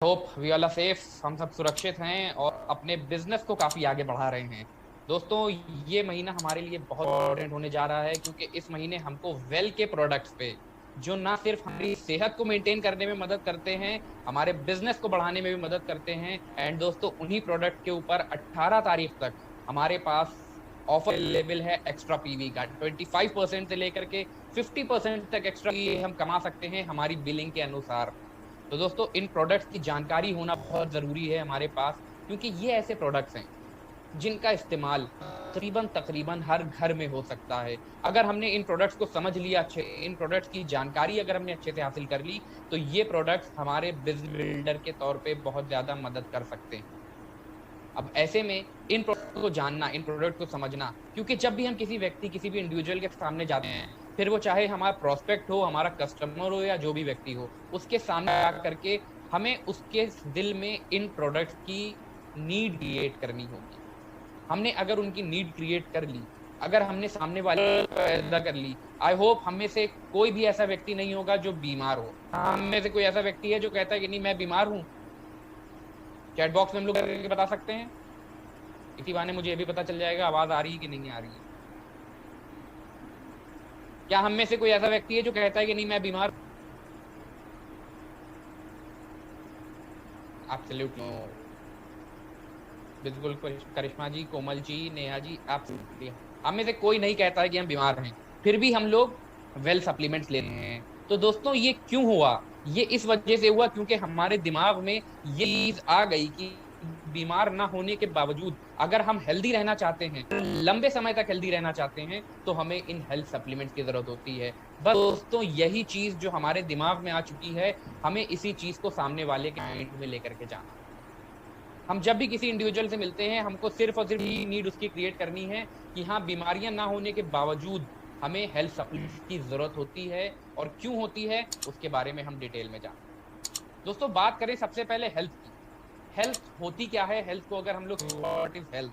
Hope we all are safe, हम सब सुरक्षित हैं और अपने बिजनेस को काफी आगे बढ़ा रहे हैं। दोस्तों, ये महीना हमारे लिए बहुत इम्पोर्टेंट होने जा रहा है क्योंकि इस महीने हमको वेल के प्रोडक्ट्स पे, जो ना सिर्फ हमारी सेहत को मेंटेन करने में मदद करते हैं, हमारे बिजनेस को बढ़ाने में भी मदद करते हैं। एंड दोस्तों, उन्हीं प्रोडक्ट के ऊपर 18 तारीख तक हमारे पास ऑफर अवेलेबल है एक्स्ट्रा पीवी का। 25% से लेकर के 50% तक एक्स्ट्रा हम कमा सकते हैं हमारी बिलिंग के अनुसार। तो दोस्तों, इन प्रोडक्ट्स की जानकारी होना बहुत ज़रूरी है हमारे पास, क्योंकि ये ऐसे प्रोडक्ट्स हैं जिनका इस्तेमाल तकरीबन तकरीबन हर घर में हो सकता है। अगर हमने इन प्रोडक्ट्स को समझ लिया अच्छे, इन प्रोडक्ट्स की जानकारी अगर हमने अच्छे से हासिल कर ली, तो ये प्रोडक्ट्स हमारे बिजनेस बिल्डर के तौर पे बहुत ज़्यादा मदद कर सकते हैं। अब ऐसे में इन प्रोडक्ट को जानना, इन प्रोडक्ट को समझना, क्योंकि जब भी हम किसी व्यक्ति, किसी भी इंडिविजुअल के सामने जाते हैं, फिर वो चाहे हमारा प्रोस्पेक्ट हो, हमारा कस्टमर हो या जो भी व्यक्ति हो, उसके सामने जा करके हमें उसके दिल में इन प्रोडक्ट्स की नीड क्रिएट करनी होगी। हमने अगर उनकी नीड क्रिएट कर ली, अगर हमने सामने वाले को पैदा कर ली, आई होप हम में से कोई भी ऐसा व्यक्ति नहीं होगा जो बीमार हो। हम में से कोई ऐसा व्यक्ति है जो कहता है कि नहीं मैं बीमार हूँ? चैट बॉक्स में हम लोग करके बता सकते हैं। इसी बहाने मुझे ये भी पता चल जाएगा आवाज आ रही है कि नहीं आ रही है। क्या हम में से कोई ऐसा व्यक्ति है जो कहता है कि नहीं मैं बीमार? Absolutely no. बिल्कुल करिश्मा जी, कोमल जी, नेहा जी, एब्सोल्युटली हम में से कोई नहीं कहता है कि हम बीमार हैं, फिर भी हम लोग वेल सप्लीमेंट्स ले रहे हैं। तो दोस्तों, ये क्यों हुआ? ये इस वजह से हुआ क्योंकि हमारे दिमाग में ये चीज आ गई कि बीमार ना होने के बावजूद अगर हम हेल्दी रहना चाहते हैं, लंबे समय तक हेल्दी रहना चाहते हैं, तो हमें इन हेल्थ सप्लीमेंट्स की जरूरत होती है। बस दोस्तों, यही चीज जो हमारे दिमाग में आ चुकी है, हमें इसी चीज को सामने वाले के माइंड में लेकर के जाना। हम जब भी किसी इंडिविजुअल से मिलते हैं, हमको सिर्फ और सिर्फ ये नीड उसकी क्रिएट करनी है कि हाँ, बीमारियां ना होने के बावजूद हमें हेल्थ सप्लीमेंट्स की जरूरत होती है, और क्यों होती है उसके बारे में हम डिटेल में जानें। दोस्तों, बात करें सबसे पहले हेल्थ की। हेल्थ होती क्या है? हेल्थ को अगर हम लोग व्हाट इज हेल्थ,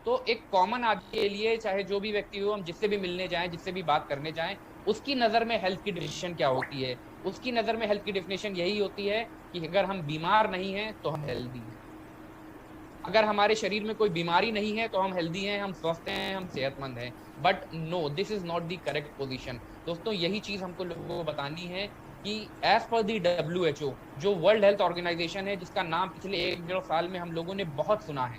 तो एक कॉमन आदमी के लिए, चाहे जो भी व्यक्ति हो, हम जिससे भी मिलने जाएं, जिससे भी बात करने जाएं, उसकी नजर में हेल्थ की डेफिनेशन क्या होती है? उसकी नजर में हेल्थ की डेफिनेशन यही होती है कि अगर हम बीमार नहीं हैं तो हम हेल्दी हैं। अगर हमारे शरीर में कोई बीमारी नहीं है तो हम हेल्दी हैं, हम स्वस्थ हैं, हम सेहतमंद हैं। But no, this is not the correct position. दोस्तों, यही चीज हमको लोगों को बतानी है कि एज पर दी WHO, जो वर्ल्ड हेल्थ ऑर्गेनाइजेशन है, जिसका नाम पिछले 1-1.5 साल में हम लोगों ने बहुत सुना है।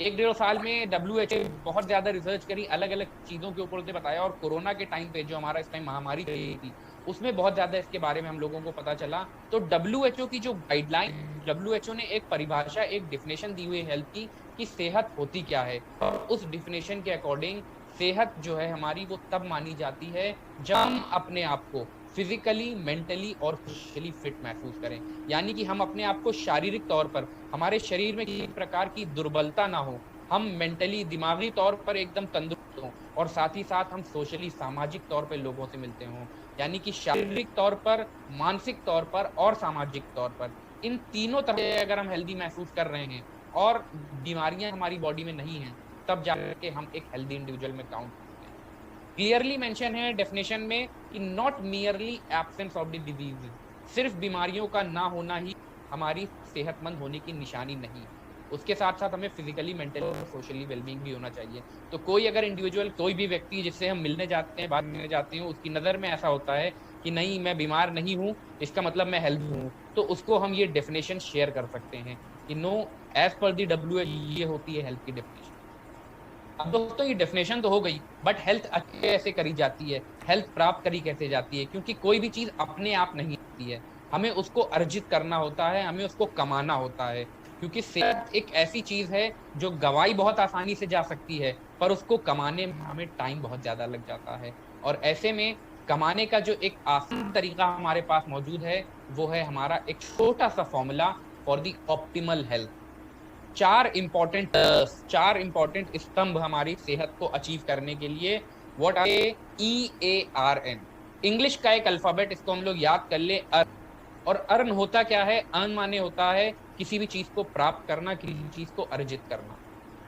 1-1.5 साल में WHO बहुत ज्यादा रिसर्च करी, अलग अलग चीजों के ऊपर बताया, और कोरोना के टाइम पे जो हमारा इस टाइम महामारी चली थी, उसमें बहुत ज्यादा इसके बारे में हम लोगों को पता चला। तो WHO की जो गाइडलाइन, WHO ने एक परिभाषा, एक डिफिनेशन दी हुई है हेल्थ की, कि सेहत होती क्या है। और उस डिफिनेशन के अकॉर्डिंग सेहत जो है हमारी, वो तब मानी जाती है जब हम अपने आप को फिजिकली, मेंटली और सोशली फिट महसूस करें। यानी कि हम अपने आप को शारीरिक तौर पर, हमारे शरीर में किसी प्रकार की दुर्बलता ना हो, हम मेंटली, दिमागी तौर पर एकदम तंदुरुस्त हों, और साथ ही साथ हम सोशली, सामाजिक तौर पर लोगों से मिलते हों। यानी कि शारीरिक तौर पर, मानसिक तौर पर और सामाजिक तौर पर, इन तीनों तरह से अगर हम हेल्दी महसूस कर रहे हैं और बीमारियां हमारी बॉडी में नहीं हैं, तब जाके हम एक हेल्दी इंडिविजुअल में काउंट करते हैं। क्लियरली मेंशन है डेफिनेशन में कि not merely absence of the disease, सिर्फ बीमारियों का ना होना ही हमारी सेहतमंद होने की निशानी नहीं। उसके साथ साथ हमें फिजिकली, मेंटली और सोशली वेलबींग भी होना चाहिए। तो कोई अगर इंडिविजुअल, कोई भी व्यक्ति जिससे हम मिलने जाते हैं, बात करने जाते हैं, उसकी नज़र में ऐसा होता है कि नहीं मैं बीमार नहीं हूँ, इसका मतलब मैं हेल्दी हूँ, तो उसको हम ये डेफिनेशन शेयर कर सकते हैं कि no, as per the WHO ये होती है हेल्थ की डेफिनेशन। अब दोस्तों, ये डेफिनेशन तो हो गई, बट हेल्थ कैसे करी जाती है, हेल्थ प्राप्त करी कैसे जाती है? क्योंकि कोई भी चीज अपने आप नहीं होती है, हमें उसको अर्जित करना होता है, हमें उसको कमाना होता है। क्योंकि सेहत एक ऐसी चीज है जो गवाई बहुत आसानी से जा सकती है, पर उसको कमाने में हमें टाइम बहुत ज्यादा लग जाता है। और ऐसे में कमाने का जो एक आसान तरीका हमारे पास मौजूद है, वो है हमारा एक छोटा सा formula for the optimal health. चार इंपॉर्टेंट स्तंभ हमारी सेहत को अचीव करने के लिए। व्हाट आर EARN, इंग्लिश का एक अल्फाबेट, इसको हम लोग याद कर ले, अर्न। और अर्न होता क्या है? अर्न माने होता है किसी भी चीज को प्राप्त करना, किसी चीज को अर्जित करना।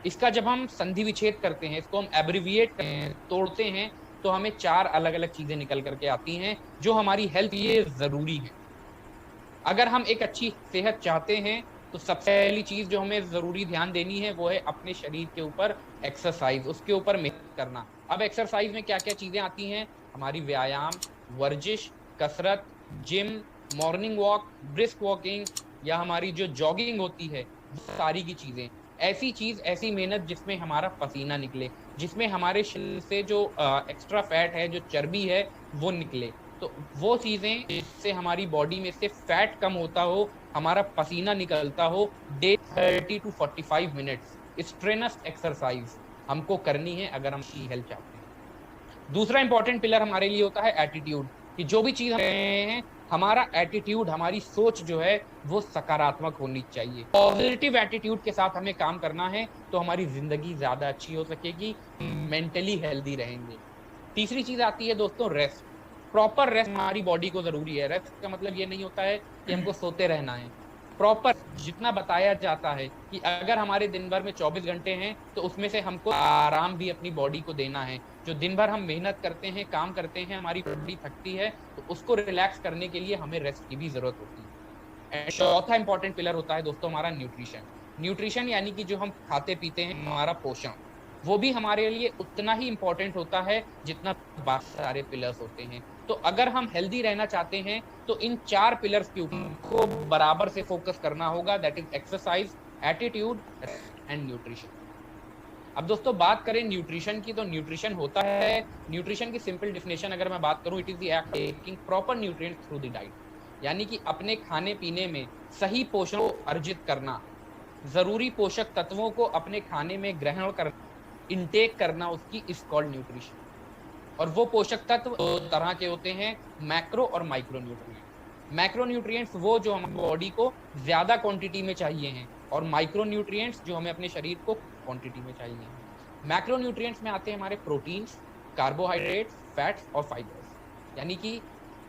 इसका जब हम संधि विच्छेद करते हैं, इसको हम एब्रिविएट करते हैं, तोड़ते हैं, तो हमें 4 अलग अलग चीजें निकल करके आती हैं जो हमारी हेल्थ लिए जरूरी है। अगर हम एक अच्छी सेहत चाहते हैं तो सबसे पहली चीज जो हमें जरूरी ध्यान देनी है वो है अपने शरीर के ऊपर एक्सरसाइज, उसके ऊपर मेहनत करना। अब एक्सरसाइज में क्या क्या चीजें आती हैं? हमारी व्यायाम, वर्जिश, कसरत, gym, morning walk, brisk walking, या हमारी जो जॉगिंग होती है, वो सारी की चीजें। ऐसी चीज, ऐसी मेहनत जिसमें हमारा पसीना निकले, जिसमें हमारे शरीर से जो एक्स्ट्रा फैट है, जो चर्बी है, वो निकले। तो वो चीजें जिससे हमारी बॉडी में से फैट कम होता हो, हमारा पसीना निकलता हो, day 30 to 45 minutes strenuous exercise हमको करनी है अगर हम हेल्थ चाहते हैं। दूसरा इंपॉर्टेंट पिलर हमारे लिए होता है एटीट्यूड, कि जो भी चीज हम रहे हैं, हमारा एटीट्यूड, हमारी सोच जो है वो सकारात्मक होनी चाहिए। पॉजिटिव एटीट्यूड के साथ हमें काम करना है तो हमारी जिंदगी ज्यादा अच्छी हो सकेगी, मेंटली हेल्दी रहेंगे। तीसरी चीज आती है दोस्तों रेस्ट। प्रॉपर रेस्ट हमारी बॉडी को जरूरी है। रेस्ट का मतलब ये नहीं होता है कि हमको सोते रहना है। प्रॉपर जितना बताया जाता है कि अगर हमारे दिन भर में 24 घंटे हैं तो उसमें से हमको आराम भी अपनी बॉडी को देना है। जो दिन भर हम मेहनत करते हैं, काम करते हैं, हमारी बॉडी थकती है, तो उसको रिलैक्स करने के लिए हमें रेस्ट की भी जरूरत होती है। एंड चौथा इंपॉर्टेंट पिलर होता है दोस्तों हमारा न्यूट्रिशन। न्यूट्रिशन यानी कि जो हम खाते पीते हैं, हमारा पोषण, वो भी हमारे लिए उतना ही इंपॉर्टेंट होता है जितना बाकी सारे पिलर्स होते हैं। तो अगर हम हेल्दी रहना चाहते हैं तो इन 4 पिलर्स के ऊपर को बराबर से फोकस करना होगा, that is exercise, attitude and nutrition. अब दोस्तों बात करें न्यूट्रिशन की, तो न्यूट्रिशन होता है, न्यूट्रिशन की सिंपल डेफिनेशन अगर मैं बात करूं, it is the act taking proper nutrients through the diet. यानी कि अपने खाने पीने में सही पोषण को अर्जित करना, जरूरी पोषक तत्वों को अपने खाने में ग्रहण कर इनटेक करना, उसकी इज कॉल्ड न्यूट्रिशन। और वो पोषक तत्व दो तरह के होते हैं, मैक्रो और माइक्रो न्यूट्रिएंट्स। मैक्रो न्यूट्रिएंट्स वो जो हमारी बॉडी को ज्यादा क्वांटिटी में चाहिए हैं, और माइक्रो न्यूट्रिएंट्स जो हमें अपने शरीर को क्वांटिटी में चाहिए हैं। मैक्रो न्यूट्रिएंट्स में आते हैं हमारे प्रोटीन्स, कार्बोहाइड्रेट्स, फैट्स और फाइबर्स। यानी कि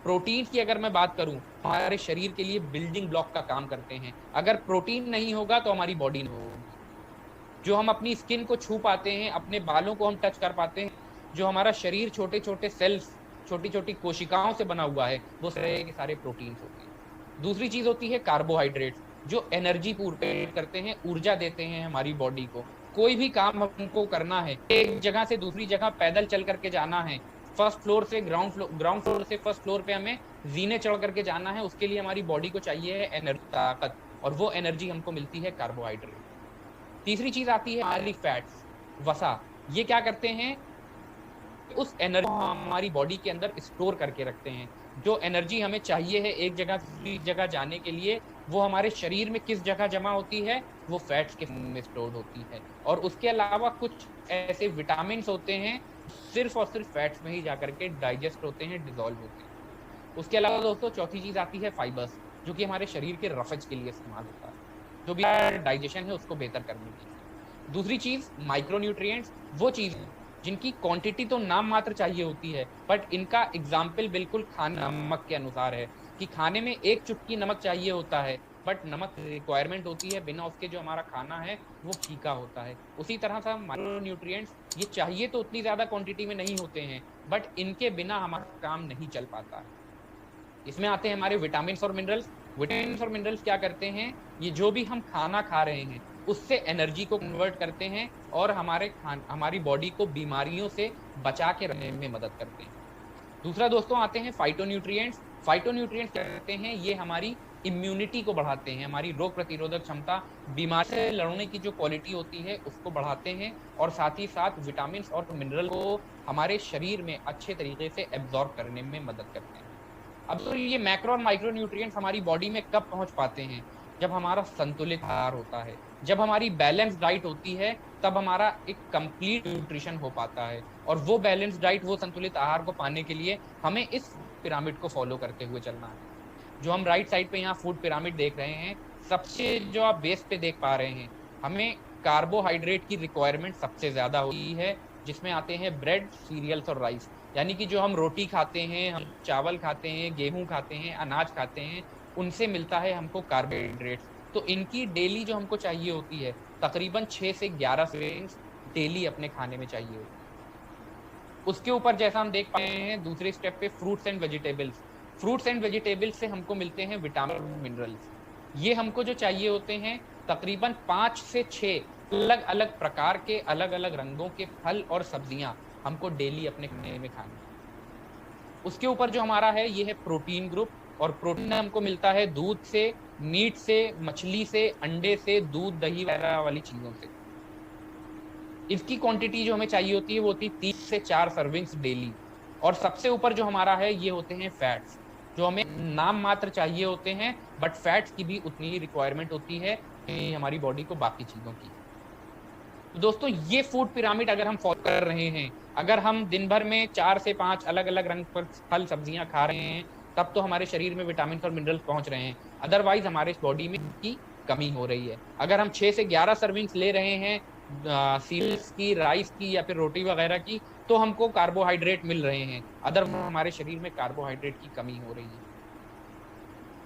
प्रोटीन की अगर मैं बात करूं, हमारे शरीर के लिए बिल्डिंग ब्लॉक का काम करते हैं। अगर प्रोटीन नहीं होगा तो हमारी बॉडी नहीं होगी। जो हम अपनी स्किन को छू पाते हैं, अपने बालों को हम टच कर पाते हैं, जो हमारा शरीर छोटे छोटे सेल्स, छोटी छोटी कोशिकाओं से बना हुआ है, वो सारे के सारे प्रोटीन्स होते हैं। दूसरी चीज होती है कार्बोहाइड्रेट्स, जो एनर्जी पूर्ति करते हैं, ऊर्जा देते हैं हमारी बॉडी को। कोई भी काम हमको करना है, एक जगह से दूसरी जगह पैदल चल करके जाना है, फर्स्ट फ्लोर से ग्राउंड फ्लोर से फर्स्ट फ्लोर पे हमें जीने चढ़ करके जाना है, उसके लिए हमारी बॉडी को चाहिए है एनर्जी, ताकत, और वो एनर्जी हमको मिलती है कार्बोहाइड्रेट। तीसरी चीज आती है हमारी फैट्स, वसा। ये क्या करते हैं? उस एनर्जी हमारी बॉडी के अंदर स्टोर करके रखते हैं। जो एनर्जी हमें चाहिए है एक जगह से दूसरी जगह जाने के लिए, वो हमारे शरीर में किस जगह जमा होती है? वो फैट्स के फॉर्म में स्टोर होती है। और उसके अलावा कुछ ऐसे विटामिन होते हैं सिर्फ और सिर्फ फैट्स में ही जाकर के डाइजेस्ट होते हैं, डिजोल्व होते हैं। उसके अलावा दोस्तों चौथी चीज आती है फाइबर्स, जो कि हमारे शरीर के रफज के लिए इस्तेमाल होता है, जो भी डाइजेशन है उसको बेहतर करने के लिए। दूसरी चीज माइक्रो न्यूट्रिएंट्स, वो चीज जिनकी क्वांटिटी तो नाम मात्र चाहिए होती है, बट इनका एग्जाम्पल बिल्कुल खाने नमक के अनुसार है, कि खाने में 1 चुटकी नमक चाहिए होता है, बट नमक रिक्वायरमेंट होती है, बिना उसके जो हमारा खाना है वो फीका होता है। उसी तरह से माइक्रो न्यूट्रिएंट्स, ये चाहिए तो उतनी ज्यादा क्वांटिटी में नहीं होते हैं, बट इनके बिना हमारा काम नहीं चल पाता है। इसमें आते हैं हमारे विटामिन और मिनरल्स। विटामिन और मिनरल्स क्या करते हैं? ये जो भी हम खाना खा रहे हैं उससे एनर्जी को कन्वर्ट करते हैं और हमारी बॉडी को बीमारियों से बचा के रखने में मदद करते हैं। दूसरा दोस्तों आते हैं फाइटोन्यूट्रिएंट्स। फाइटोन्यूट्रिएंट्स क्या करते हैं? ये हमारी इम्यूनिटी को बढ़ाते हैं, हमारी रोग प्रतिरोधक क्षमता, बीमारी से लड़ने की जो क्वालिटी होती है उसको बढ़ाते हैं, और साथ ही साथ विटामिन और मिनरल को हमारे शरीर में अच्छे तरीके से एब्जॉर्ब करने में मदद करते हैं। अब तो ये मैक्रो और माइक्रो न्यूट्रिएंट्स हमारी बॉडी में कब पहुंच पाते हैं? जब हमारा संतुलित आहार होता है, जब हमारी बैलेंस डाइट होती है, तब हमारा एक कंप्लीट न्यूट्रिशन हो पाता है। और वो बैलेंस डाइट, वो संतुलित आहार को पाने के लिए हमें इस पिरामिड को फॉलो करते हुए चलना है। जो हम राइट साइड पे यहाँ फूड पिरामिड देख रहे हैं, सबसे जो आप बेस पे देख पा रहे हैं, हमें कार्बोहाइड्रेट की रिक्वायरमेंट सबसे ज्यादा होती है, जिसमें आते हैं ब्रेड, सीरियल्स और राइस। यानी कि जो हम रोटी खाते हैं, हम चावल खाते हैं, गेहूं खाते हैं, अनाज खाते हैं, उनसे मिलता है हमको कार्बोहाइड्रेट्स। तो इनकी डेली जो हमको चाहिए होती है, तकरीबन 6 से 11 सर्विंग्स डेली अपने खाने में चाहिए होती है। उसके ऊपर जैसा हम देख पाए हैं दूसरे स्टेप पे fruits and vegetables. Fruits and vegetables से हमको मिलते हैं विटामिन मिनरल्स। ये हमको जो चाहिए होते हैं तकरीबन 5 से 6 अलग अलग प्रकार के अलग अलग रंगों के फल और सब्जियां हमको डेली अपने खाने में खानी। उसके ऊपर जो हमारा है ये है प्रोटीन ग्रुप, और प्रोटीन हमको मिलता है दूध से, मीट से, मछली से, अंडे से, दूध दही वगैरह वाली चीजों से। इसकी क्वांटिटी जो हमें चाहिए होती है वो होती है 3 से 4 सर्विंग्स डेली। और सबसे ऊपर जो हमारा है ये होते हैं फैट्स, जो हमें नाम मात्र चाहिए होते हैं, बट फैट्स की भी उतनी ही रिक्वायरमेंट होती है हमारी बॉडी को बाकी चीजों की। तो दोस्तों ये फूड पिरामिड अगर हम फॉलो कर रहे हैं, अगर हम दिन भर में 4 से 5 अलग अलग रंग पर फल सब्जियां खा रहे हैं, तब तो हमारे शरीर में विटामिन और मिनरल्स पहुंच रहे हैं। अदरवाइज हमारे बॉडी में की कमी हो रही है। अगर हम 6 से 11 सर्विंग्स ले रहे हैं सीरियल्स की, राइस की या फिर रोटी वगैरह की, तो हमको कार्बोहाइड्रेट मिल रहे हैं, अदरवाइज हमारे शरीर में कार्बोहाइड्रेट की कमी हो रही है।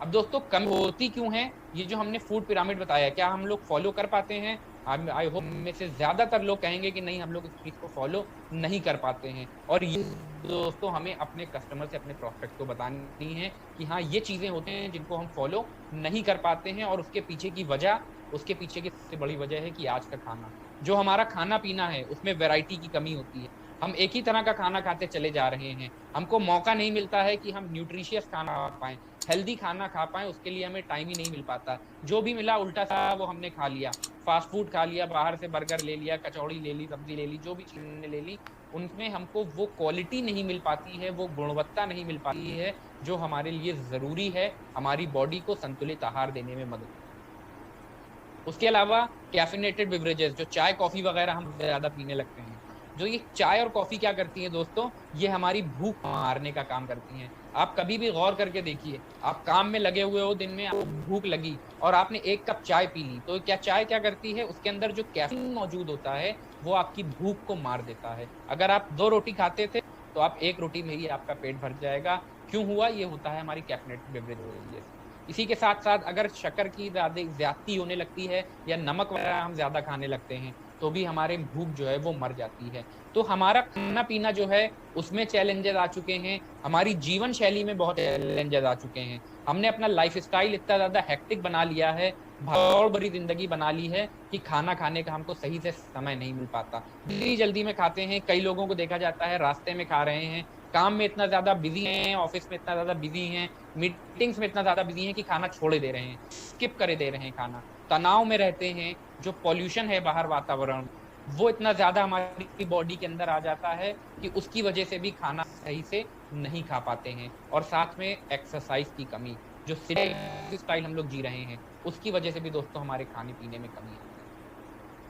अब दोस्तों कमी होती क्यों है, ये जो हमने फूड पिरामिड बताया, क्या हम लोग फॉलो कर पाते हैं? आई होप में से ज्यादातर लोग कहेंगे कि नहीं, हम लोग इस चीज को फॉलो नहीं कर पाते हैं। और ये दोस्तों हमें अपने कस्टमर से, अपने प्रोस्पेक्ट को बतानी है कि हाँ ये चीजें होते हैं जिनको हम फॉलो नहीं कर पाते हैं। और उसके पीछे की वजह, उसके पीछे की सबसे बड़ी वजह है कि आज का खाना, जो हमारा खाना पीना है उसमें वैरायटी की कमी होती है। हम एक ही तरह का खाना खाते चले जा रहे हैं, हमको मौका नहीं मिलता है कि हम न्यूट्रिशियस खाना खा पाएं, हेल्दी खाना खा पाएं, उसके लिए हमें टाइम ही नहीं मिल पाता। जो भी मिला उल्टा सा वो हमने खा लिया, फास्ट फूड खा लिया, बाहर से बर्गर ले लिया, कचौड़ी ले ली, सब्जी ले ली, जो भी चीजें ले ली, उनमें हमको वो क्वालिटी नहीं मिल पाती है, वो गुणवत्ता नहीं मिल पाती है जो हमारे लिए जरूरी है हमारी बॉडी को संतुलित आहार देने में मदद। उसके अलावा कैफिनेटेड बेवरेजेस, जो चाय कॉफी वगैरह हम ज्यादा पीने लगते हैं, जो ये चाय और कॉफी क्या करती है दोस्तों, ये हमारी भूख मारने का काम करती हैं। आप कभी भी गौर करके देखिए, आप काम में लगे हुए हो, दिन में आपको भूख लगी और आपने 1 कप चाय पी ली, तो क्या चाय क्या करती है, उसके अंदर जो कैफीन मौजूद होता है वो आपकी भूख को मार देता है। अगर आप 2 रोटी खाते थे तो आप 1 रोटी में ही आपका पेट भर जाएगा। क्यों हुआ? ये होता है हमारी कैफिनेटेड बेवरेज हो रही है। इसी के साथ साथ अगर शक्कर की ज्यादती होने लगती है या नमक वगैरह हम ज्यादा खाने लगते हैं, तो भी हमारे भूख जो है वो मर जाती है। तो हमारा खाना पीना जो है उसमें चैलेंजेस आ चुके हैं, हमारी जीवन शैली में बहुत चैलेंजेस आ चुके हैं। हमने अपना लाइफ स्टाइल इतना ज्यादा हेक्टिक बना लिया है, भागदौड़ भरी जिंदगी बना ली है कि खाना खाने का हमको सही से समय नहीं मिल पाता, जल्दी जल्दी में खाते हैं। कई लोगों को देखा जाता है रास्ते में खा रहे हैं, काम में इतना ज्यादा बिजी हैं, ऑफिस में इतना ज्यादा बिजी हैं, मीटिंग्स में इतना ज्यादा बिजी हैं कि खाना छोड़े दे रहे हैं, स्किप करे दे रहे हैं खाना। तनाव में रहते हैं, जो पॉल्यूशन है बाहर वातावरण वो इतना ज्यादा हमारी बॉडी के अंदर आ जाता है कि उसकी वजह से भी खाना सही से नहीं खा पाते हैं। और साथ में एक्सरसाइज की कमी, जो स्टाइल हम लोग जी रहे हैं, उसकी वजह से भी दोस्तों हमारे खाने पीने में कमी है।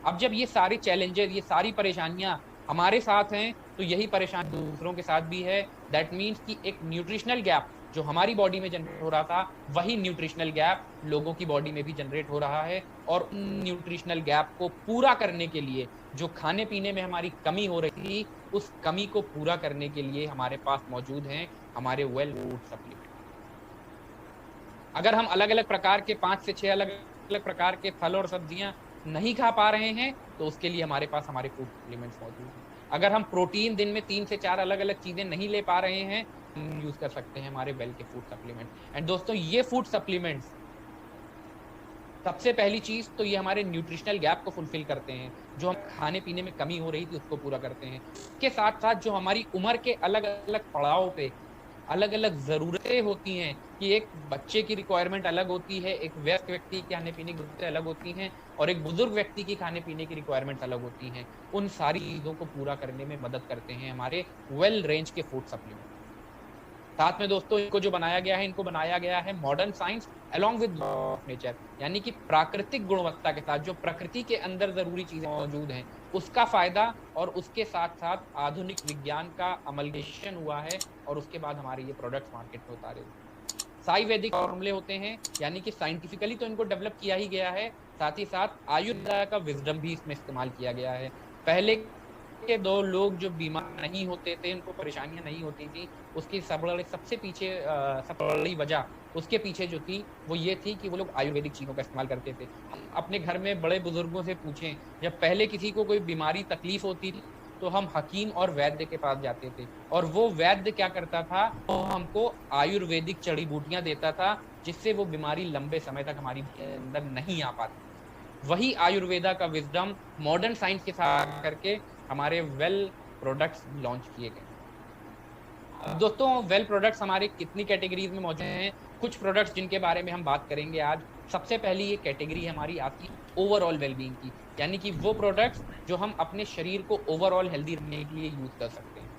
अब जब ये सारी चैलेंजेस, ये सारी परेशानियां हमारे साथ हैं, तो यही परेशानी दूसरों के साथ भी है। दैट मीन्स कि एक न्यूट्रिशनल गैप जो हमारी बॉडी में जनरेट हो रहा था, वही न्यूट्रिशनल गैप लोगों की बॉडी में भी जनरेट हो रहा है। और न्यूट्रिशनल गैप को पूरा करने के लिए, जो खाने पीने में हमारी कमी हो रही थी, उस कमी को पूरा करने के लिए हमारे पास मौजूद हैं हमारे वेल फूड सप्लीमेंट। अगर हम अलग अलग प्रकार के 5 से 6 अलग अलग प्रकार के फल और सब्जियां नहीं खा पा रहे हैं, तो उसके लिए हमारे पास हमारे फूड सप्लीमेंट्स मौजूद हैं। अगर हम प्रोटीन दिन में 3 से 4 अलग अलग चीजें नहीं ले पा रहे हैं, हम यूज कर सकते हैं हमारे वेल के फूड सप्लीमेंट। एंड दोस्तों ये फूड सप्लीमेंट्स सबसे पहली चीज तो ये हमारे न्यूट्रिशनल गैप को फुलफिल करते हैं, जो हम खाने पीने में कमी हो रही थी उसको पूरा करते हैं। इसके साथ साथ जो हमारी उम्र के अलग अलग पड़ाव पे अलग अलग जरूरतें होती हैं, कि एक बच्चे की रिक्वायरमेंट अलग होती है, एक वयस्क व्यक्ति की खाने पीने की जरूरतें अलग होती हैं, और एक बुजुर्ग व्यक्ति की खाने पीने की रिक्वायरमेंट अलग होती हैं। उन सारी चीजों को पूरा करने में मदद करते हैं हमारे वेल रेंज के फूड सप्लीमेंट। साथ में दोस्तों इनको जो बनाया गया है, इनको बनाया गया है modern science along with law of nature, यानी कि प्राकृतिक गुणवत्ता के साथ, जो प्रकृति के अंदर जरूरी चीजें मौजूद हैं उसका फायदा, और उसके साथ साथ आधुनिक विज्ञान का अमलगेशन हुआ है, और उसके बाद हमारे ये प्रोडक्ट्स मार्केट में उतारे हुए। साई वैदिक फॉर्मूले होते हैं, यानी कि साइंटिफिकली तो इनको डेवलप किया ही गया है, साथ ही साथ आयुर्वेदा का विजडम भी इसमें इस्तेमाल किया गया है। पहले के 2 लोग जो बीमार नहीं होते थे, उनको परेशानियां नहीं होती थी, उसकी सबसे पीछे सबसे बड़ी वजह उसके पीछे जो थी वो ये थी कि वो लोग आयुर्वेदिक चीज़ों का इस्तेमाल करते थे। हम अपने घर में बड़े बुजुर्गों से पूछें, जब पहले किसी को कोई बीमारी तकलीफ होती थी तो हम हकीम और वैद्य के पास जाते थे, और वो वैद्य क्या करता था, वो हमको आयुर्वेदिक जड़ी बूटियां देता था, जिससे वो बीमारी लंबे समय तक हमारी अंदर नहीं आ पाती। वही आयुर्वेदा का विजडम मॉडर्न साइंस के साथ करके हमारे वेल प्रोडक्ट्स लॉन्च किए गए। अब दोस्तों, वेल प्रोडक्ट्स हमारे कितनी कैटेगरीज में मौजूद हैं, कुछ प्रोडक्ट्स जिनके बारे में हम बात करेंगे आज। सबसे पहली ये कैटेगरी हमारी आती है ओवरऑल वेलबींग की, यानी कि वो प्रोडक्ट्स जो हम अपने शरीर को ओवरऑल हेल्दी रखने के लिए यूज कर सकते हैं।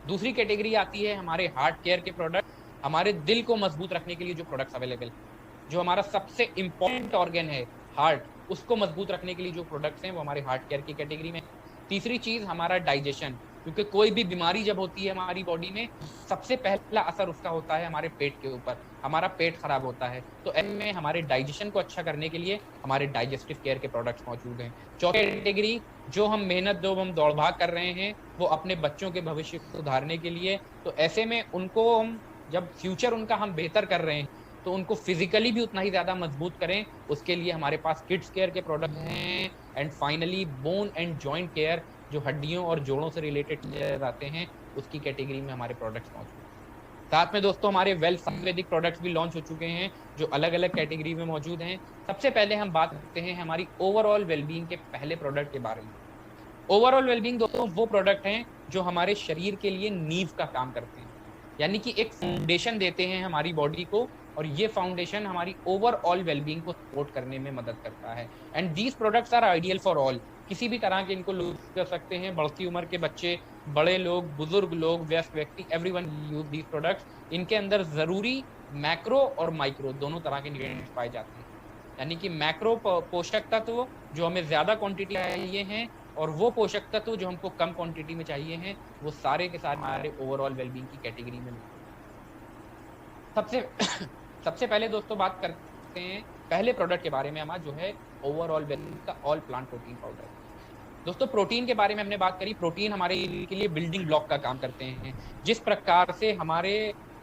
दूसरी कैटेगरी आती है हमारे हार्ट केयर के प्रोडक्ट, हमारे दिल को मजबूत रखने के लिए जो प्रोडक्ट्स अवेलेबल, जो हमारा सबसे इंपॉर्टेंट ऑर्गन है हार्ट, उसको मजबूत रखने के लिए जो प्रोडक्ट्स हैं वो हमारे हार्ट केयर की कैटेगरी में। तीसरी चीज हमारा डाइजेशन, क्योंकि कोई भी बीमारी जब होती है हमारी बॉडी में, सबसे पहला असर उसका होता है हमारे पेट के ऊपर, हमारा पेट खराब होता है। तो ऐसे में हमारे डाइजेशन को अच्छा करने के लिए हमारे डाइजेस्टिव केयर के प्रोडक्ट्स मौजूद हैं। चौथी कैटेगरी, जो हम मेहनत, जो हम दौड़ भाग कर रहे हैं, वो अपने बच्चों के भविष्य को सुधारने के लिए, तो ऐसे में उनको हम जब फ्यूचर उनका हम बेहतर कर रहे हैं तो उनको फिजिकली भी उतना ही ज्यादा मजबूत करें, उसके लिए हमारे पास किड्स केयर के प्रोडक्ट हैं। And finally bone and joint care, जो हड्डियों और जोड़ों से रिलेटेड आते हैं, उसकी कैटेगरी में हमारे प्रोडक्ट्स मौजूद हैं। साथ में दोस्तों हमारे वेल आयुर्वेदिक प्रोडक्ट्स भी लॉन्च हो चुके हैं जो अलग अलग कैटेगरी में मौजूद हैं। सबसे पहले हम बात करते हैं हमारी ओवरऑल वेलबींग के पहले प्रोडक्ट के बारे में। ओवरऑल वेलबींग दोस्तों वो प्रोडक्ट हैं जो हमारे शरीर के लिए नींव का काम करते हैं, यानी कि एक फाउंडेशन देते हैं हमारी बॉडी को, और ये फाउंडेशन हमारी ओवरऑल वेलबींग को सपोर्ट करने में मदद करता है। And these products are ideal for all, किसी भी तरह के इनको यूज कर सकते हैं, बढ़ती उम्र के बच्चे, बड़े लोग, बुजुर्ग लोग, वयस्क व्यक्ति, एवरीवन यूज दीज प्रोडक्ट्स। इनके अंदर जरूरी मैक्रो और माइक्रो दोनों तरह के न्यूट्रिएंट्स पाए जाते हैं, यानी कि मैक्रो पोषक तत्व जो हमें ज्यादा क्वांटिटी चाहिए हैं, और वो पोषक तत्व जो हमको कम क्वांटिटी में चाहिए हैं, वो सारे के सारे हमारे ओवरऑल वेलबींग की कैटेगरी में। सबसे पहले दोस्तों बात करते हैं पहले प्रोडक्ट के बारे में, हमारा जो है ओवरऑल वेलबींग का ऑल प्लांट प्रोटीन पाउडर। दोस्तों प्रोटीन के बारे में हमने बात करी, प्रोटीन हमारे के लिए बिल्डिंग ब्लॉक का काम करते हैं। जिस प्रकार से हमारे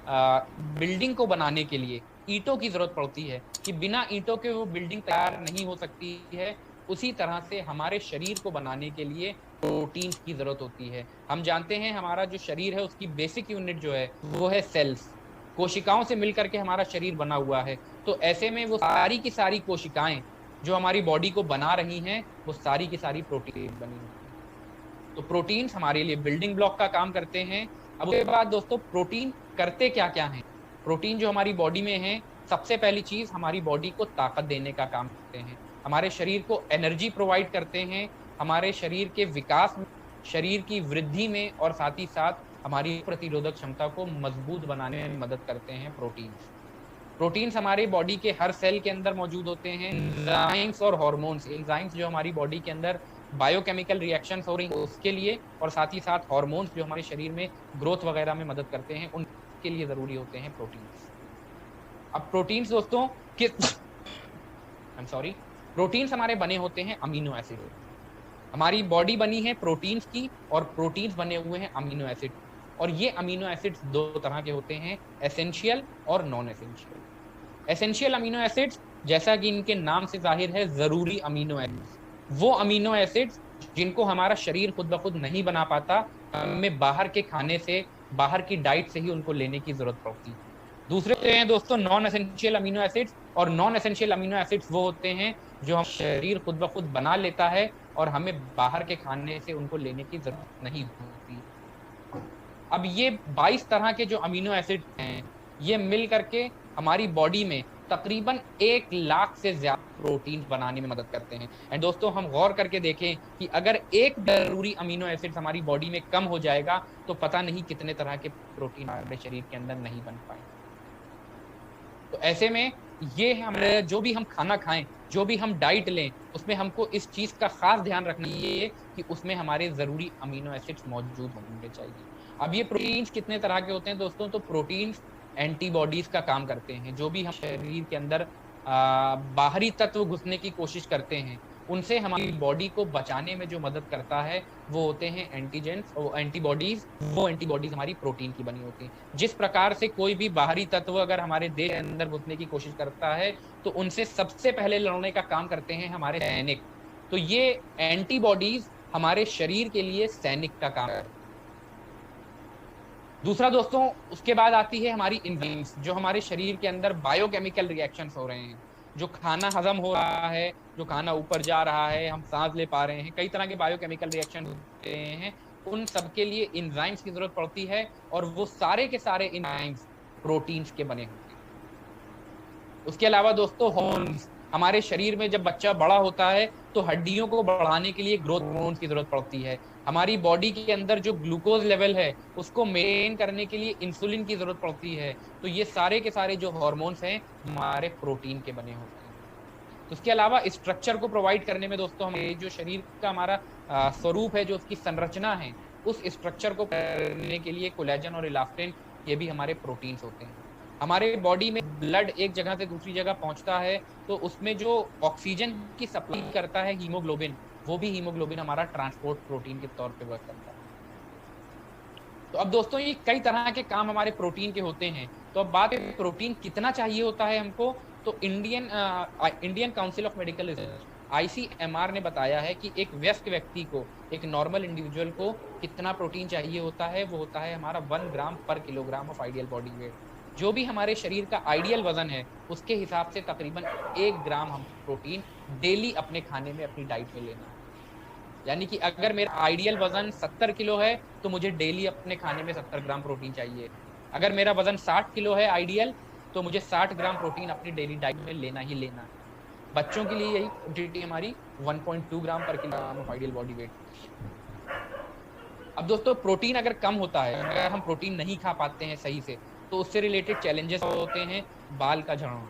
बिल्डिंग को बनाने के लिए ईंटों की जरूरत पड़ती है, कि बिना ईंटों के वो बिल्डिंग तैयार नहीं हो सकती है, उसी तरह से हमारे शरीर को बनाने के लिए प्रोटीन की जरूरत होती है। हम जानते हैं हमारा जो शरीर है उसकी बेसिक यूनिट जो है वो है सेल्स, कोशिकाओं से मिलकर के हमारा शरीर बना हुआ है। तो ऐसे में वो सारी की सारी कोशिकाएं जो हमारी बॉडी को बना रही हैं, वो सारी की सारी प्रोटीन बनी हुई हैं। तो प्रोटीन्स हमारे लिए बिल्डिंग ब्लॉक का काम करते हैं। अब उसके बाद दोस्तों प्रोटीन करते क्या क्या हैं? प्रोटीन जो हमारी बॉडी में है, सबसे पहली चीज हमारी बॉडी को ताकत देने का काम करते हैं, हमारे शरीर को एनर्जी प्रोवाइड करते हैं, हमारे शरीर के विकास में, शरीर की वृद्धि में, और साथ ही साथ हमारी प्रतिरोधक क्षमता को मजबूत बनाने में मदद करते हैं प्रोटीन्स। प्रोटीन्स हमारे बॉडी के हर सेल के अंदर मौजूद होते हैं। एंजाइम्स और हार्मोन्स, एंजाइम्स जो हमारी बॉडी के अंदर बायोकेमिकल रिएक्शंस हो रही हैं उसके लिए, और साथ ही साथ हार्मोन्स जो हमारे शरीर में ग्रोथ वगैरह में मदद करते हैं, उनके लिए जरूरी होते हैं प्रोटीन्स। अब प्रोटीन्स दोस्तों प्रोटीन्स हमारे बने होते हैं अमीनो एसिड। हमारी बॉडी बनी है प्रोटीन्स की, और प्रोटीन्स बने हुए हैं अमीनो एसिड, और ये अमीनो एसिड्स दो तरह के होते हैं, एसेंशियल और non essential. Essential amino acids, जैसा कि इनके नाम से जाहिर है, जरूरी अमीनो एसिड्स, वो अमीनो एसिड्स जिनको हमारा शरीर खुद ब खुद नहीं बना पाता, हमें बाहर के खाने से, बाहर की डाइट से ही उनको लेने की जरूरत पड़ती है। दूसरे हैं दोस्तों नॉन एसेंशियल अमीनो एसिड्स, और नॉन एसेंशियल अमीनो एसिड्स वो होते हैं जो हम शरीर खुद ब खुद बना लेता है, और हमें बाहर के खाने से उनको लेने की जरूरत नहीं होती। अब ये 22 तरह के जो अमीनो एसिड हैं, ये मिल करके हमारी बॉडी में तकरीबन 1 लाख से ज्यादा प्रोटीन बनाने में मदद करते हैं। एंड दोस्तों हम गौर करके देखें कि अगर एक जरूरी अमीनो एसिड हमारी बॉडी में कम हो जाएगा, तो पता नहीं कितने तरह के प्रोटीन हमारे शरीर के अंदर नहीं बन पाए। तो ऐसे में ये हमारे जो भी हम खाना खाएं, जो भी हम डाइट लें, उसमें हमको इस चीज का खास ध्यान रखना है कि उसमें हमारे जरूरी अमीनो एसिड्स मौजूद होने चाहिए। अब ये प्रोटीन्स कितने तरह के होते हैं दोस्तों? तो प्रोटीन्स एंटीबॉडीज का काम करते हैं। जो भी हम शरीर के अंदर बाहरी तत्व घुसने की कोशिश करते हैं, उनसे हमारी बॉडी को बचाने में जो मदद करता है वो होते हैं एंटीजेंस और एंटीबॉडीज। वो एंटीबॉडीज हमारी प्रोटीन की बनी होती हैं। जिस प्रकार से कोई भी बाहरी तत्व अगर हमारे देह के अंदर घुसने की कोशिश करता है, तो उनसे सबसे पहले लड़ने का काम करते हैं हमारे सैनिक। तो ये एंटीबॉडीज हमारे शरीर के लिए सैनिक का काम है। दूसरा दोस्तों, उसके बाद आती है हमारी एंजाइम्स, जो हमारे शरीर के अंदर बायोकेमिकल रिएक्शंस हो रहे हैं, जो खाना हजम हो रहा है, जो खाना ऊपर जा रहा है, हम सांस ले पा रहे हैं, कई तरह के बायोकेमिकल रिएक्शन होते हैं, उन सबके लिए एंजाइम्स की जरूरत पड़ती है, और वो सारे के सारे एंजाइम्स प्रोटीन्स के बने होते हैं। उसके अलावा दोस्तों हार्मोन्स, हमारे शरीर में जब बच्चा बड़ा होता है तो हड्डियों को बढ़ाने के लिए ग्रोथ हार्मोन्स की जरूरत पड़ती है। हमारी बॉडी के अंदर जो ग्लूकोज लेवल है उसको मेंटेन करने के लिए इंसुलिन की जरूरत पड़ती है। तो ये सारे के सारे जो हार्मोन्स हैं हमारे प्रोटीन के बने होते हैं। उसके अलावा स्ट्रक्चर को प्रोवाइड करने में दोस्तों हमारे जो शरीर का हमारा स्वरूप है, जो उसकी संरचना है, उस स्ट्रक्चर को करने के लिए कोलेजन और इलास्टिन, ये भी हमारे प्रोटीन्स होते हैं। हमारे बॉडी में ब्लड एक जगह से दूसरी जगह पहुंचता है तो उसमें जो ऑक्सीजन की सप्लाई करता है हीमोग्लोबिन, वो भी हीमोग्लोबिन हमारा ट्रांसपोर्ट प्रोटीन के तौर पे वर्क करता है। तो अब दोस्तों ये कई तरह के काम हमारे प्रोटीन के होते हैं। तो अब बात है प्रोटीन कितना चाहिए होता है हमको, तो Indian council of medical research ICMR ने बताया है कि एक व्यस्क व्यक्ति को, एक नॉर्मल इंडिविजुअल को कितना प्रोटीन चाहिए होता है। वो होता है हमारा 1 ग्राम पर kilogram of ideal body weight. जो भी हमारे शरीर का आइडियल वजन है उसके हिसाब से तकरीबन 1 ग्राम हम प्रोटीन डेली अपने खाने में, अपनी डाइट में लेना है। यानी कि अगर मेरा आइडियल वजन 70 किलो है तो मुझे डेली अपने खाने में 70 ग्राम प्रोटीन चाहिए। अगर मेरा वजन 60 किलो है आइडियल, तो मुझे 60 ग्राम प्रोटीन अपनी डेली डाइट में लेना ही लेना है। बच्चों के लिए यही क्वांटिटी हमारी 1.2 ग्राम पर kilogram of ideal body weight. अब दोस्तों प्रोटीन अगर कम होता है, अगर हम प्रोटीन नहीं खा पाते हैं सही से, तो उससे रिलेटेड चैलेंजेस होते हैं। बाल का झड़ना,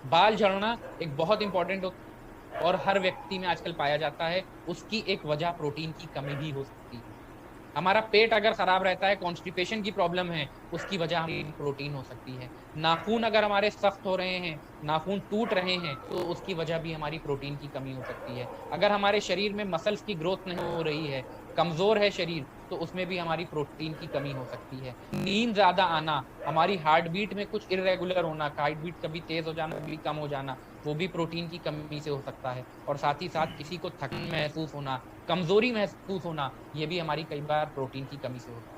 बाल झड़ना एक बहुत इंपॉर्टेंट और हर व्यक्ति में आजकल पाया जाता है। उसकी एक वजह प्रोटीन की कमी भी हो सकती है। हमारा पेट अगर खराब रहता है, कॉन्स्टिपेशन की प्रॉब्लम है, उसकी वजह हमें प्रोटीन हो सकती है। नाखून अगर हमारे सख्त हो रहे हैं, नाखून टूट रहे हैं, तो उसकी वजह भी हमारी प्रोटीन की कमी हो सकती है। अगर हमारे शरीर में मसल्स की ग्रोथ नहीं हो रही है, कमजोर है शरीर, तो उसमें भी हमारी प्रोटीन की कमी हो सकती है। नींद ज्यादा आना, हमारी हार्ट बीट में कुछ इरेगुलर होना, हार्ट बीट कभी तेज हो जाना, कभी कम हो जाना, वो भी प्रोटीन की कमी से हो सकता है। और साथ ही साथ किसी को थकान महसूस होना, कमजोरी महसूस होना, ये भी हमारी कई बार प्रोटीन की कमी से होता है।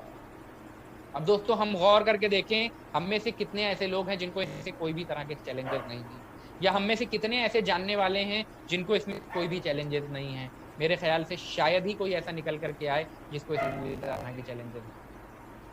अब दोस्तों हम गौर करके देखें, हम में से कितने ऐसे लोग हैं जिनको इससे कोई भी तरह के चैलेंजेस नहीं है, या हम में से कितने ऐसे जानने वाले हैं जिनको इसमें कोई भी चैलेंजेस नहीं है। मेरे ख्याल से शायद ही कोई ऐसा निकल करके आए जिसको इसमें तरह के चैलेंजेस।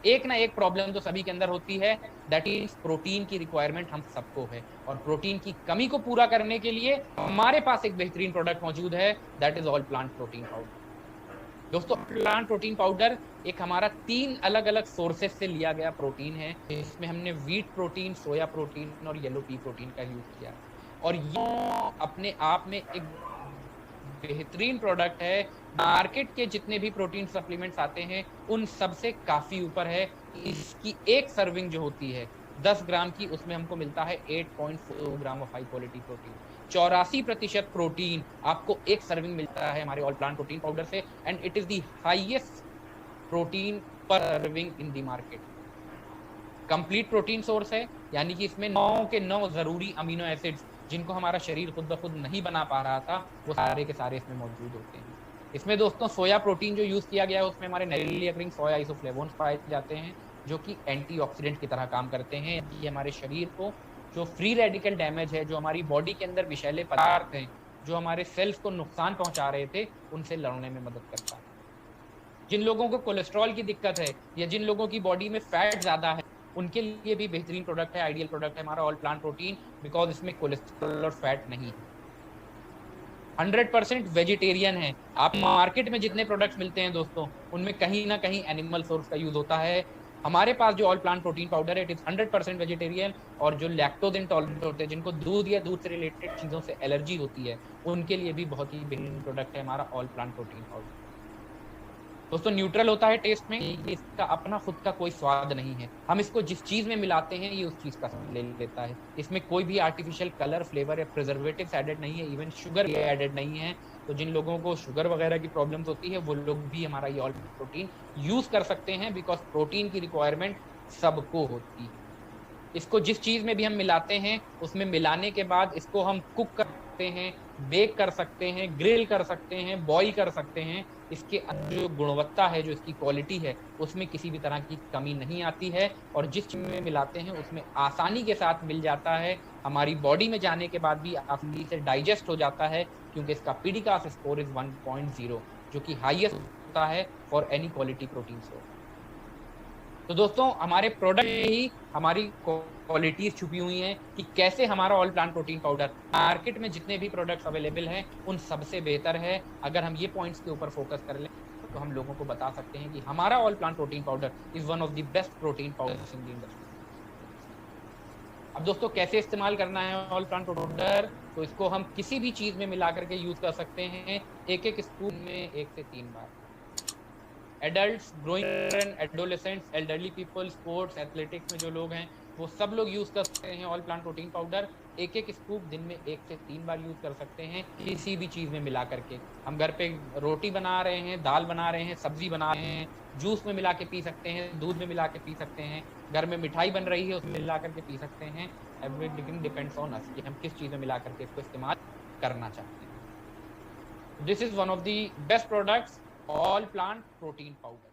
एक ना एक प्रॉब्लम तो सभी के अंदर होती है, दैट इज प्रोटीन की रिक्वायरमेंट हम सबको है। और प्रोटीन की कमी को पूरा करने के लिए हमारे पास एक बेहतरीन प्रोडक्ट मौजूद है, that is all plant protein powder. दोस्तों प्लांट प्रोटीन पाउडर एक हमारा 3 अलग अलग सोर्सेस से लिया गया प्रोटीन है। इसमें हमने व्हीट प्रोटीन, सोया प्रोटीन और येलो पी प्रोटीन का यूज किया, और ये अपने आप में एक बेहतरीन प्रोडक्ट है। मार्केट के जितने भी प्रोटीन सप्लीमेंट्स आते हैं उन सब से काफी ऊपर है। इसकी एक सर्विंग जो होती है 10 ग्राम की, उसमें हमको मिलता है 8.4 gram of high quality protein. 84% protein आपको एक सर्विंग मिलता है हमारे ऑल प्लांट प्रोटीन पाउडर से, and it is the highest protein per serving in the market. Complete protein source है, यानी कि इसमें 9 के 9 जरूरी अमीनो एसिड्स जिनको हमारा शरीर खुद ब खुद नहीं बना पा रहा था, वो सारे के सारे इसमें मौजूद होते हैं। इसमें दोस्तों सोया प्रोटीन जो यूज किया गया है उसमें हमारे नेचुरली अकरिंग सोया आइसोफ्लेवोन्स पाए जाते हैं, जो कि एंटीऑक्सीडेंट की तरह काम करते हैं। ये हमारे शरीर को जो फ्री रेडिकल डैमेज है, जो हमारी बॉडी के अंदर विषैले पदार्थ हैं, जो हमारे सेल्स को नुकसान पहुंचा रहे थे, उनसे लड़ने में मदद करता है। जिन लोगों को कोलेस्ट्रॉल की दिक्कत है या जिन लोगों की बॉडी में फैट ज्यादा है, उनके लिए भी बेहतरीन प्रोडक्ट है, आइडियल प्रोडक्ट है हमारा ऑल प्लांट प्रोटीन, बिकॉज इसमें कोलेस्ट्रॉल और फैट नहीं है। 100% वेजिटेरियन है। आप मार्केट में जितने प्रोडक्ट्स मिलते हैं दोस्तों, उनमें कहीं ना कहीं एनिमल सोर्स का यूज होता है। हमारे पास जो ऑल प्लांट प्रोटीन पाउडर है, इट इज 100% वेजिटेरियन। और जो लैक्टोज इंटॉलरेंट होते हैं, जिनको दूध या दूध से रिलेटेड चीजों से एलर्जी होती है, उनके लिए भी बहुत ही बेहतरीन प्रोडक्ट है हमारा ऑल प्लांट प्रोटीन पाउडर। दोस्तों न्यूट्रल होता है टेस्ट में, इसका अपना खुद का कोई स्वाद नहीं है। हम इसको जिस चीज में मिलाते हैं ये उस चीज का ले लेता है। इसमें कोई भी आर्टिफिशियल कलर, फ्लेवर या प्रिजर्वेटिव्स एडेड नहीं है, इवन शुगर एडेड नहीं है। तो जिन लोगों को शुगर वगैरह की प्रॉब्लम्स होती है, वो लोग भी हमारा ये ऑल प्रोटीन यूज कर सकते हैं, बिकॉज प्रोटीन की रिक्वायरमेंट सबको होती है। इसको जिस चीज में भी हम मिलाते हैं, उसमें मिलाने के बाद इसको हम कुक सकते हैं, बेक कर सकते हैं, ग्रिल कर सकते हैं, बॉईल कर सकते हैं। इसके जो गुणवत्ता है, जो इसकी क्वालिटी है, उसमें किसी भी तरह की कमी नहीं आती है और जिस चीज में मिलाते हैं उसमें आसानी के साथ मिल जाता है, हमारी बॉडी में जाने के बाद भी आसानी से डाइजेस्ट हो जाता है, क्योंकि इसका पीडिकास स्कोर इज 1.0 जो कि हाईएस्ट होता है for any quality protein source. तो दोस्तों, हमारे प्रोडक्ट में ही हमारी क्वालिटीज छुपी हुई हैं कि कैसे हमारा all plant protein powder market में जितने भी प्रोडक्ट्स अवेलेबल हैं उन सबसे बेहतर है। अगर हम ये पॉइंट्स के ऊपर फोकस कर लें तो हम लोगों को बता सकते हैं कि हमारा all plant protein powder is one of the best protein powder in the industry. अब दोस्तों, कैसे इस्तेमाल करना है ऑल प्लांट पाउडर? तो इसको हम किसी भी चीज में मिला करके यूज कर सकते हैं, एक एक स्पून में 1 से 3 बार। Adults, growing children, adolescents, elderly people, sports, athletics में जो लोग हैं वो सब लोग यूज कर सकते हैं ऑल प्लांट प्रोटीन पाउडर। एक एक स्कूप दिन में 1 से 3 बार यूज कर सकते हैं किसी भी चीज में मिला करके। हम घर पे रोटी बना रहे हैं, दाल बना रहे हैं, सब्जी बना रहे हैं, जूस में मिला के पी सकते हैं, दूध में मिला के पी सकते हैं, घर में मिठाई बन रही है उसमें मिला करके पी सकते हैं। एवरीथिंग डिपेंड्स ऑन अस कि हम किस चीज में मिला करके इसको इस्तेमाल करना चाहते हैं। This is one of the best products, all plant protein powder.